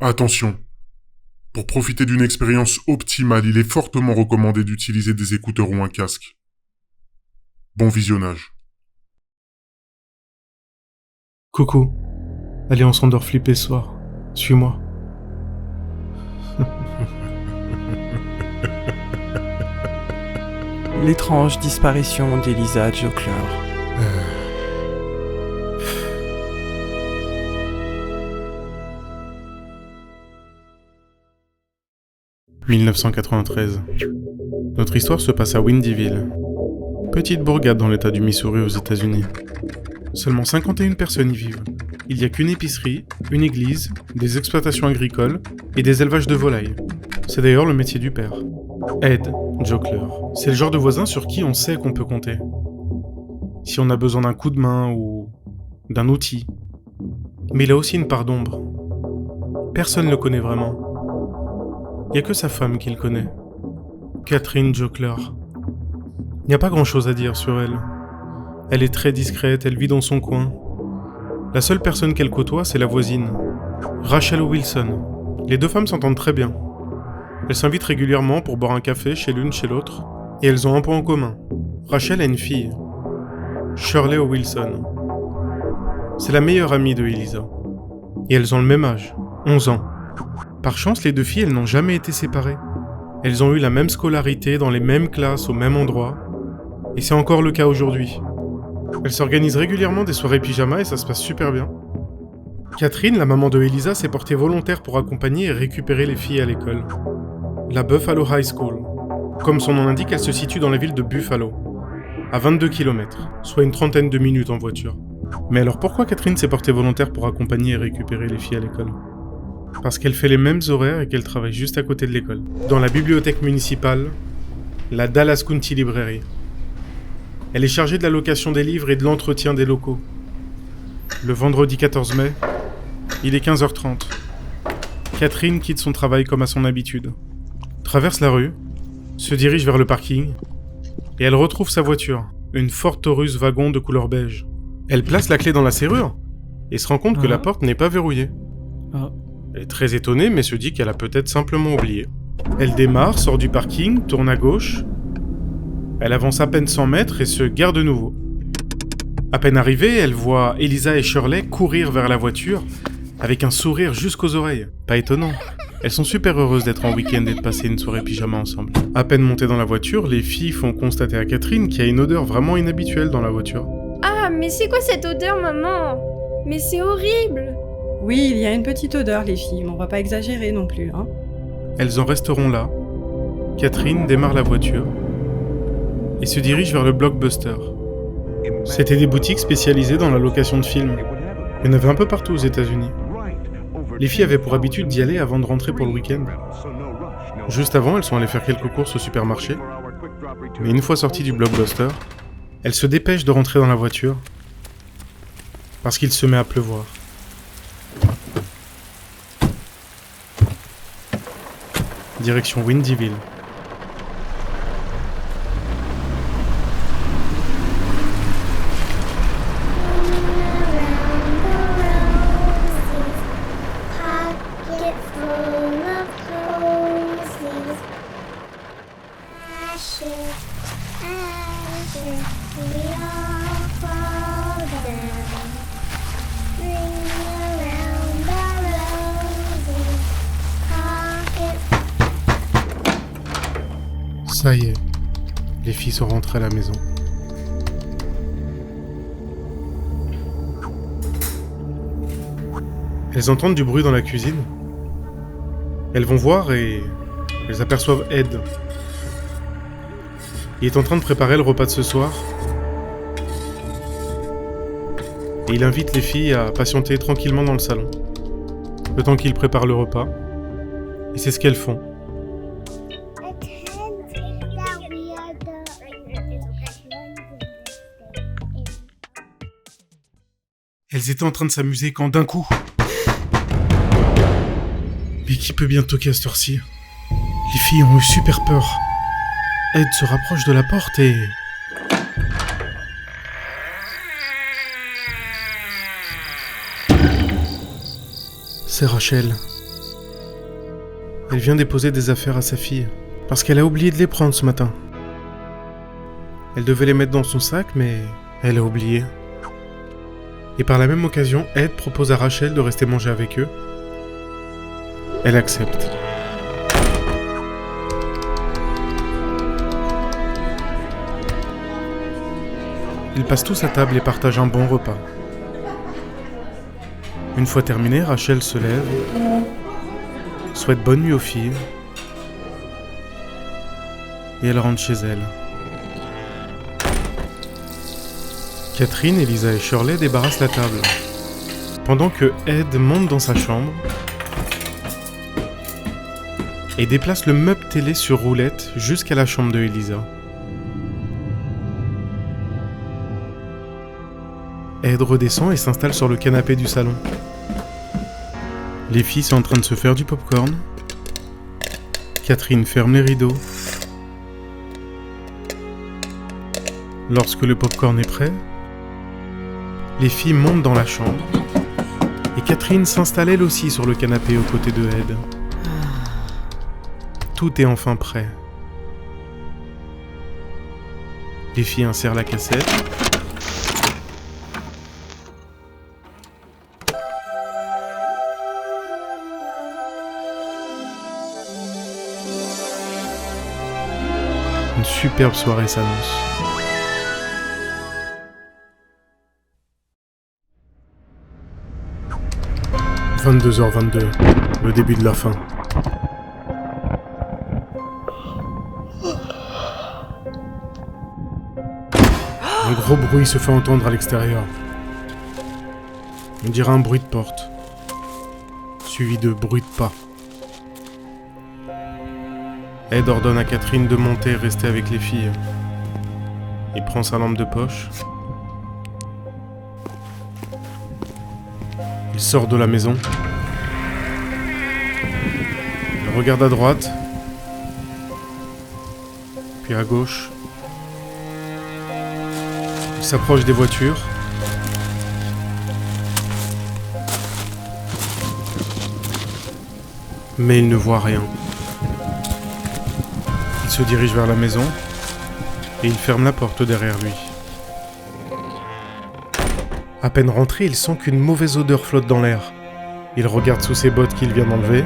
Attention, pour profiter d'une expérience optimale, il est fortement recommandé d'utiliser des écouteurs ou un casque. Bon visionnage. Coucou. Allez, on s'endort flipper ce soir. Suis-moi. L'étrange disparition d'Elisa Jockler. 1993. Notre histoire se passe à Windyville. Petite bourgade dans l'état du Missouri aux États-Unis. Seulement 51 personnes y vivent. Il n'y a qu'une épicerie, une église, des exploitations agricoles et des élevages de volailles. C'est d'ailleurs le métier du père. Ed Jockler. C'est le genre de voisin sur qui on sait qu'on peut compter. Si on a besoin d'un coup de main ou d'un outil. Mais il a aussi une part d'ombre. Personne ne le connaît vraiment. Il n'y a que sa femme qui le connaît. Catherine Jockler. Il n'y a pas grand-chose à dire sur elle. Elle est très discrète, elle vit dans son coin. La seule personne qu'elle côtoie, c'est la voisine, Rachel Wilson. Les deux femmes s'entendent très bien. Elles s'invitent régulièrement pour boire un café chez l'une chez l'autre, et elles ont un point en commun. Rachel a une fille, Shirley Wilson. C'est la meilleure amie de Elisa. Et elles ont le même âge, 11 ans. Par chance, les deux filles, elles n'ont jamais été séparées. Elles ont eu la même scolarité, dans les mêmes classes, au même endroit. Et c'est encore le cas aujourd'hui. Elles s'organisent régulièrement des soirées pyjama et ça se passe super bien. Catherine, la maman de Elisa, s'est portée volontaire pour accompagner et récupérer les filles à l'école. La Buffalo High School. Comme son nom l'indique, elle se situe dans la ville de Buffalo, à 22 km, soit une trentaine de minutes en voiture. Mais alors pourquoi Catherine s'est portée volontaire pour accompagner et récupérer les filles à l'école ? Parce qu'elle fait les mêmes horaires et qu'elle travaille juste à côté de l'école. Dans la bibliothèque municipale, la Dallas County Library. Elle est chargée de la location des livres et de l'entretien des locaux. Le vendredi 14 mai, il est 15h30. Catherine quitte son travail comme à son habitude. Traverse la rue, se dirige vers le parking, et elle retrouve sa voiture, une Ford Taurus wagon de couleur beige. Elle place la clé dans la serrure, et se rend compte que la porte n'est pas verrouillée. Elle est très étonnée, mais se dit qu'elle a peut-être simplement oublié. Elle démarre, sort du parking, tourne à gauche. Elle avance à peine 100 mètres et se gare de nouveau. À peine arrivée, elle voit Elisa et Shirley courir vers la voiture avec un sourire jusqu'aux oreilles. Pas étonnant. Elles sont super heureuses d'être en week-end et de passer une soirée pyjama ensemble. À peine montées dans la voiture, les filles font constater à Catherine qu'il y a une odeur vraiment inhabituelle dans la voiture. Ah, mais c'est quoi cette odeur, maman ? Mais c'est horrible ! Oui, il y a une petite odeur, les filles, mais on va pas exagérer non plus, hein. Elles en resteront là. Catherine démarre la voiture et se dirige vers le Blockbuster. C'était des boutiques spécialisées dans la location de films. Il y en avait un peu partout aux États-Unis. Les filles avaient pour habitude d'y aller avant de rentrer pour le week-end. Juste avant, elles sont allées faire quelques courses au supermarché. Mais une fois sorties du Blockbuster, elles se dépêchent de rentrer dans la voiture parce qu'il se met à pleuvoir. Direction Windyville. Ça y est, les filles sont rentrées à la maison. Elles entendent du bruit dans la cuisine. Elles vont voir et elles aperçoivent Ed. Il est en train de préparer le repas de ce soir. Et il invite les filles à patienter tranquillement dans le salon, le temps qu'il prépare le repas. Et c'est ce qu'elles font. Elles étaient en train de s'amuser quand d'un coup... Mais qui peut bien toquer à cette heure-ci ? Les filles ont eu super peur. Ed se rapproche de la porte et... C'est Rachel. Elle vient déposer des affaires à sa fille, parce qu'elle a oublié de les prendre ce matin. Elle devait les mettre dans son sac, mais elle a oublié. Et par la même occasion, Ed propose à Rachel de rester manger avec eux. Elle accepte. Ils passent tous à table et partagent un bon repas. Une fois terminé, Rachel se lève, souhaite bonne nuit aux filles, et elle rentre chez elle. Catherine, Elisa et Shirley débarrassent la table, pendant que Ed monte dans sa chambre et déplace le meuble télé sur roulette jusqu'à la chambre de Elisa. Ed redescend et s'installe sur le canapé du salon. Les filles sont en train de se faire du popcorn. Catherine ferme les rideaux. Lorsque le popcorn est prêt, les filles montent dans la chambre et Catherine s'installe elle aussi sur le canapé aux côtés de Ed. Tout est enfin prêt. Les filles insèrent la cassette. Une superbe soirée s'annonce. « 22h22, le début de la fin. Un gros bruit se fait entendre à l'extérieur. On dirait un bruit de porte, suivi de bruit de pas. Ed ordonne à Catherine de monter et rester avec les filles. Il prend sa lampe de poche. Il sort de la maison. Il regarde à droite, puis à gauche. Il s'approche des voitures. Mais il ne voit rien. Il se dirige vers la maison et il ferme la porte derrière lui. À peine rentré, il sent qu'une mauvaise odeur flotte dans l'air. Il regarde sous ses bottes qu'il vient d'enlever,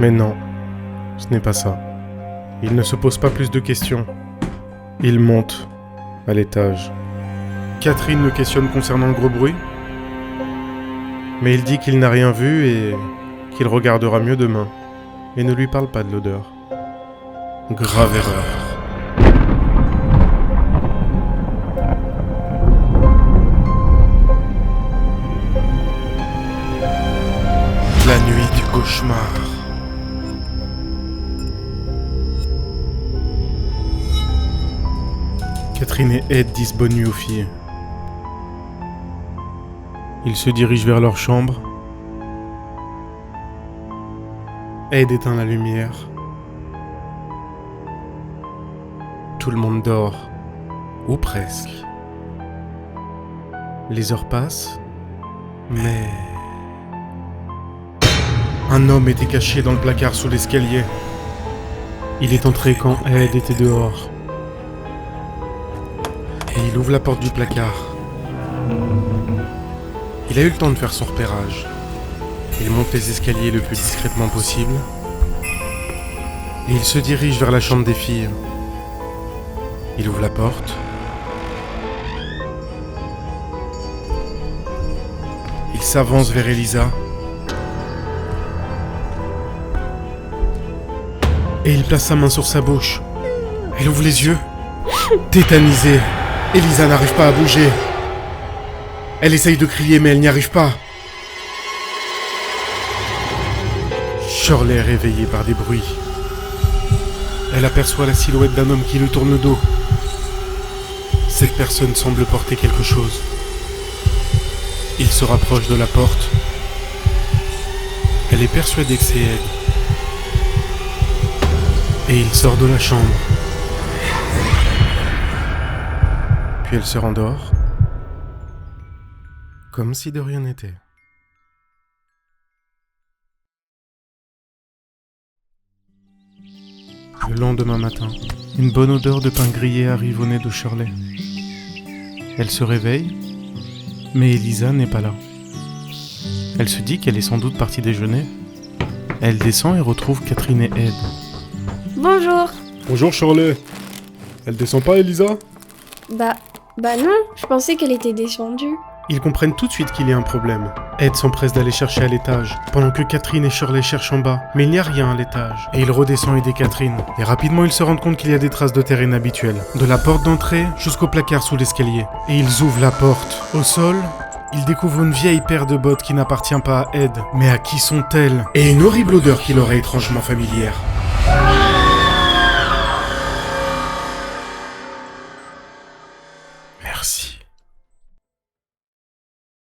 mais non, ce n'est pas ça. Il ne se pose pas plus de questions. Il monte à l'étage. Catherine le questionne concernant le gros bruit, mais il dit qu'il n'a rien vu et qu'il regardera mieux demain, et ne lui parle pas de l'odeur. Grave erreur. La nuit du cauchemar. Catherine et Ed disent bonne nuit aux filles. Ils se dirigent vers leur chambre. Ed éteint la lumière. Tout le monde dort, ou presque. Les heures passent, mais... Un homme était caché dans le placard sous l'escalier. Il est entré quand Ed était dehors. Et il ouvre la porte du placard. Il a eu le temps de faire son repérage. Il monte les escaliers le plus discrètement possible. Et il se dirige vers la chambre des filles. Il ouvre la porte. Il s'avance vers Elisa. Et il place sa main sur sa bouche. Elle ouvre les yeux. Tétanisée, Elisa n'arrive pas à bouger. Elle essaye de crier mais elle n'y arrive pas. Shirley est réveillée par des bruits. Elle aperçoit la silhouette d'un homme qui lui tourne le dos. Cette personne semble porter quelque chose. Il se rapproche de la porte. Elle est persuadée que c'est Ed. Et il sort de la chambre. Puis elle se rendort, comme si de rien n'était. Le lendemain matin, une bonne odeur de pain grillé arrive au nez de Shirley. Elle se réveille, mais Elisa n'est pas là. Elle se dit qu'elle est sans doute partie déjeuner. Elle descend et retrouve Catherine et Ed. Bonjour. Bonjour Shirley. Elle descend pas, Elisa? Bah non, je pensais qu'elle était descendue. Ils comprennent tout de suite qu'il y a un problème. Ed s'empresse d'aller chercher à l'étage, pendant que Catherine et Shirley cherchent en bas. Mais il n'y a rien à l'étage. Et il redescend aider Catherine. Et rapidement, ils se rendent compte qu'il y a des traces de terre inhabituelles. De la porte d'entrée jusqu'au placard sous l'escalier. Et ils ouvrent la porte. Au sol, ils découvrent une vieille paire de bottes qui n'appartient pas à Ed. Mais à qui sont-elles? Et une horrible odeur qui leur est étrangement familière.